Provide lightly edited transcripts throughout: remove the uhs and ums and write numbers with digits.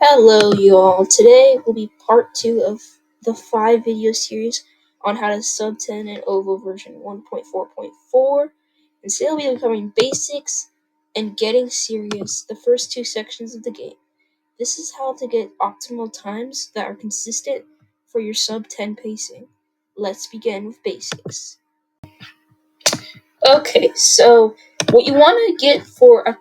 Hello, you all. Today will be part 2 of the 5 video series on how to sub 10 in OVO version 1.4.4. And today we'll be covering basics and getting serious, the first 2 sections of the game. This is how to get optimal times that are consistent for your sub 10 pacing. Let's begin with basics. Okay, so what you want to get for a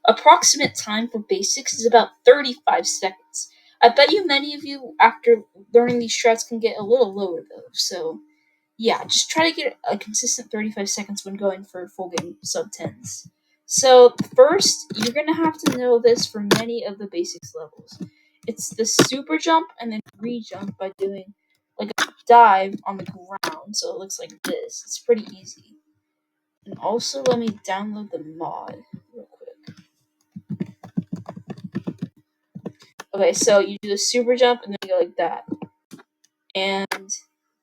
approximate time for basics is about 35 seconds. I bet you many of you, after learning these strats, can get a little lower though. So, yeah, just try to get a consistent 35 seconds when going for full game sub 10s. So, first, you're going to have to know this for many of the basics levels. It's the super jump and then re-jump by doing like a dive on the ground, so it looks like this. It's pretty easy. And also, let me download the mod real quick. Okay, so you do the super jump and then you go like that. And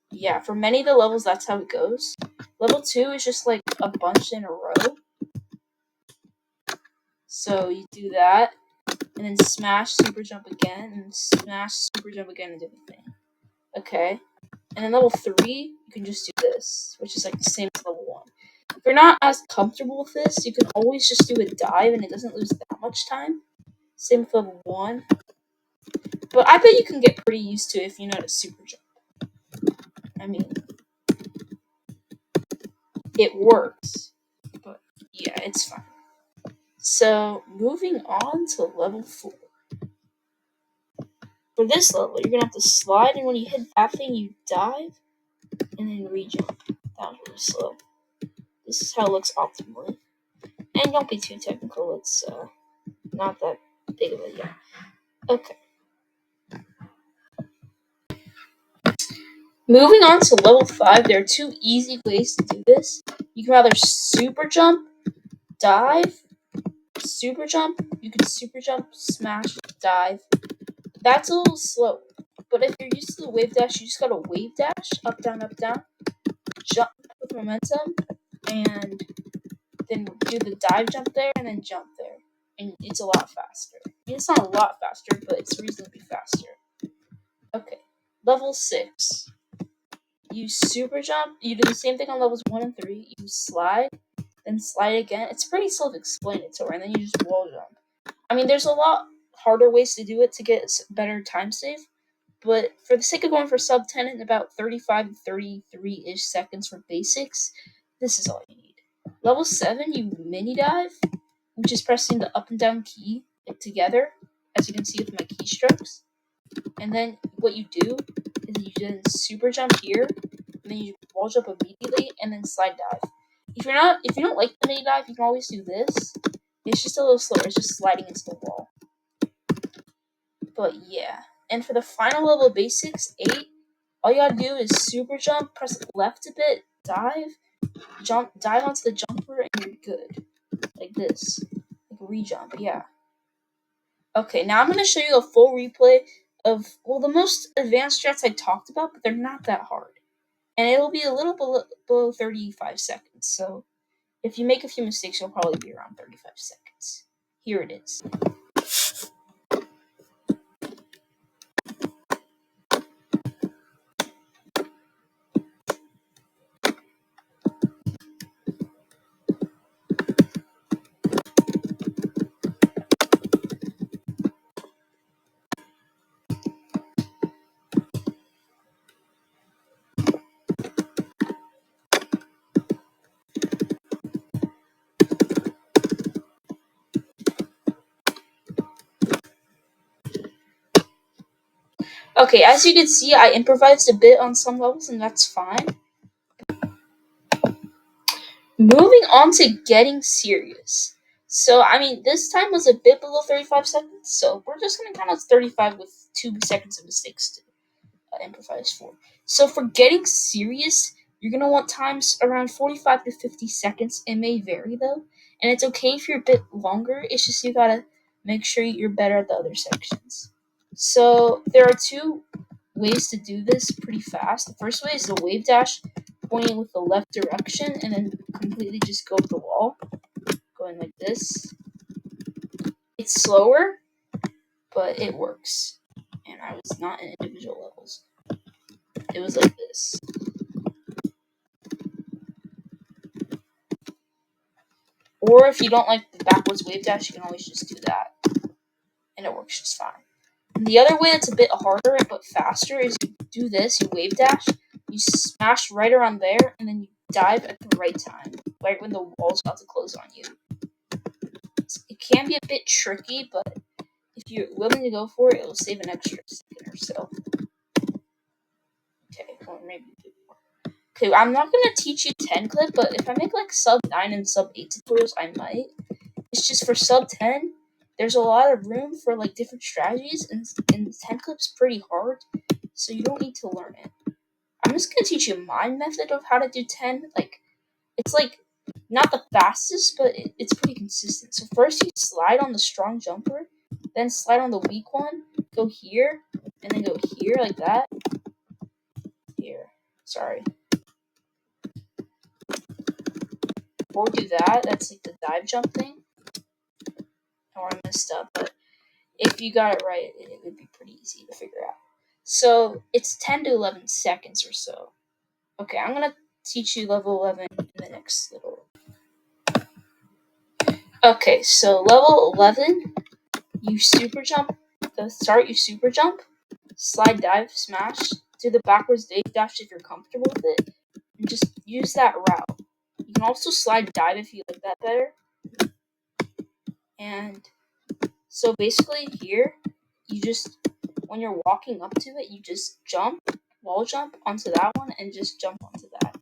yeah, for many of the levels, that's how it goes. Level 2 is just like a bunch in a row. So you do that, and then smash, super jump again, and smash, super jump again, and do the thing. Okay. And then level 3, you can just do this, which is like the same as level 1. If you're not as comfortable with this, you can always just do a dive, and it doesn't lose that much time. Same with level 1. But I bet you can get pretty used to it if you know how to super jump. I mean, it works. But yeah, it's fine. So, moving on to level 4. For this level, you're going to have to slide, and when you hit that thing, you dive, and then re-jump. That was really slow. This is how it looks optimally. And don't be too technical, it's not that big of a deal. Okay. Moving on to level 5, there are 2 easy ways to do this. You can either super jump, dive, super jump. You can super jump, smash, dive. That's a little slow. But if you're used to the wave dash, you just gotta wave dash, up, down, jump with momentum, and then do the dive jump there, and then jump there. And it's a lot faster. I mean, it's not a lot faster, but it's reasonably faster. Okay, level 6. You super jump. You do the same thing on levels 1 and 3. You slide, then slide again. It's pretty self-explanatory, and then you just wall jump. I mean, there's a lot harder ways to do it to get better time save, but for the sake of going for sub 10 in about 35 to 33-ish seconds for basics, this is all you need. Level 7, you mini dive, which is pressing the up and down key together, as you can see with my keystrokes. And then what you do is you then super jump here, and then you wall jump immediately, and then slide dive. If you don't like the mini dive, you can always do this. It's just a little slower. It's just sliding into the wall. But yeah. And for the final level of basics, 8, all you gotta do is super jump, press left a bit, dive onto the jumper, and you're good. Like this. Like a re-jump, yeah. Okay, now I'm gonna show you a full replay of, well, the most advanced strats I talked about, but they're not that hard. And it'll be a little below 35 seconds, so if you make a few mistakes, you'll probably be around 35 seconds. Here it is. Okay, as you can see, I improvised a bit on some levels, and that's fine. Moving on to getting serious. So, I mean, this time was a bit below 35 seconds, so we're just going to count as 35 with 2 seconds of mistakes to improvise for. So, for getting serious, you're going to want times around 45 to 50 seconds. It may vary, though, and it's okay if you're a bit longer. It's just you got to make sure you're better at the other sections. So, there are 2 ways to do this pretty fast. The first way is the wave dash, pointing with the left direction, and then completely just go up the wall, going like this. It's slower, but it works. And I was not in individual levels. It was like this. Or if you don't like the backwards wave dash, you can always just do that. And it works just fine. And the other way that's a bit harder but faster is you do this, you wave dash, you smash right around there, and then you dive at the right time, right when the wall's about to close on you. It can be a bit tricky, but if you're willing to go for it, it'll save an extra second or so. Okay, or maybe a bit more. Okay, I'm not gonna teach you 10 clip, but if I make like sub 9 and sub 8 tutorials, I might. It's just for sub 10, there's a lot of room for like different strategies, and 10 clip's pretty hard, so you don't need to learn it. I'm just gonna teach you my method of how to do 10. Like, it's like not the fastest, but it's pretty consistent. So first you slide on the strong jumper, then slide on the weak one, go here, and then go here like that. Here, sorry. Or do that. That's like the dive jump thing. Or I messed up, but if you got it right, it would be pretty easy to figure out. So it's 10 to 11 seconds or so. Okay, I'm gonna teach you level 11 in the next little. Okay, so level 11, you super jump. The start, you super jump, slide, dive, smash, do the backwards wave dash if you're comfortable with it, and just use that route. You can also slide dive if you like that better. And so basically here, you just, when you're walking up to it, you just jump, wall jump onto that one, and just jump onto that.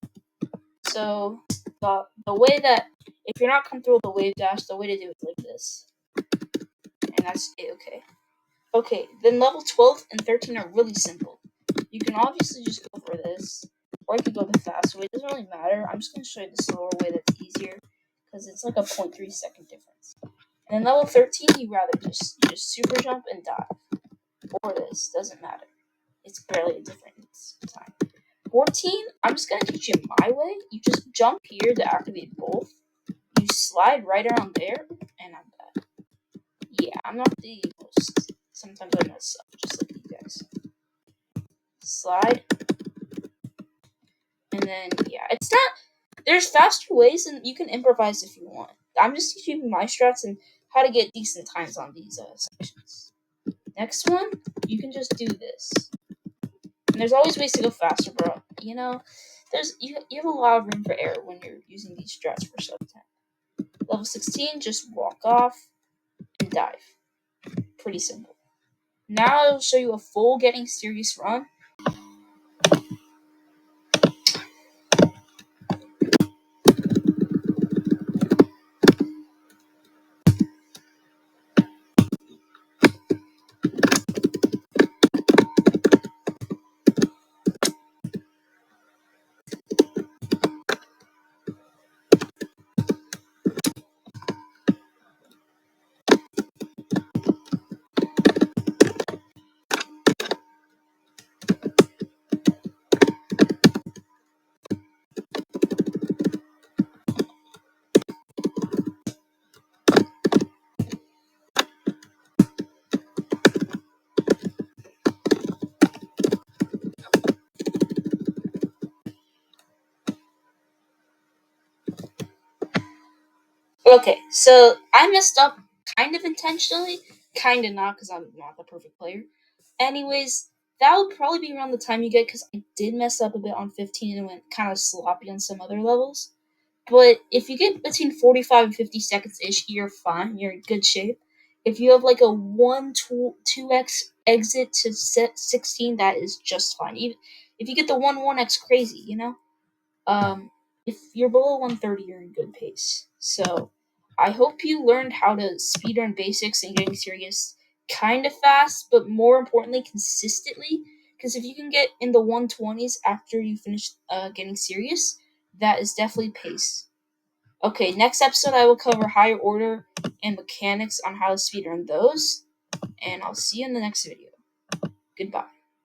So the way that, if you're not comfortable with the wave dash, the way to do it is like this. And that's it, okay. Okay, then level 12 and 13 are really simple. You can obviously just go for this, or you could go the fast way. It doesn't really matter. I'm just going to show you the slower way that's easier, because it's like a 0.3 second difference. And then level 13, you just super jump and dive. Or this, doesn't matter. It's barely a difference time. 14, I'm just going to teach you my way. You just jump here to activate both. You slide right around there, and I'm dead. Yeah, I'm not the most. Sometimes I mess up, just like you guys. Slide. And then, yeah, it's not. There's faster ways, and you can improvise if you want. I'm just teaching you my strats and how to get decent times on these sections. Next one, you can just do this. And there's always ways to go faster, bro. You know, you have a lot of room for error when you're using these strats for sub 10. Level 16, just walk off and dive. Pretty simple. Now I'll show you a full getting serious run. Okay, so I messed up kind of intentionally, kind of not, because I'm not the perfect player. Anyways, that would probably be around the time you get, because I did mess up a bit on 15 and went kind of sloppy on some other levels. But if you get between 45 and 50 seconds ish, you're fine. You're in good shape. If you have like a 2x exit to set 16, that is just fine. Even if you get the 1x crazy, you know? If you're below 130, you're in good pace. So I hope you learned how to speedrun basics and getting serious kind of fast, but more importantly, consistently. Because if you can get in the 120s after you finish getting serious, that is definitely pace. Okay, next episode I will cover higher order and mechanics on how to speedrun those, and I'll see you in the next video. Goodbye.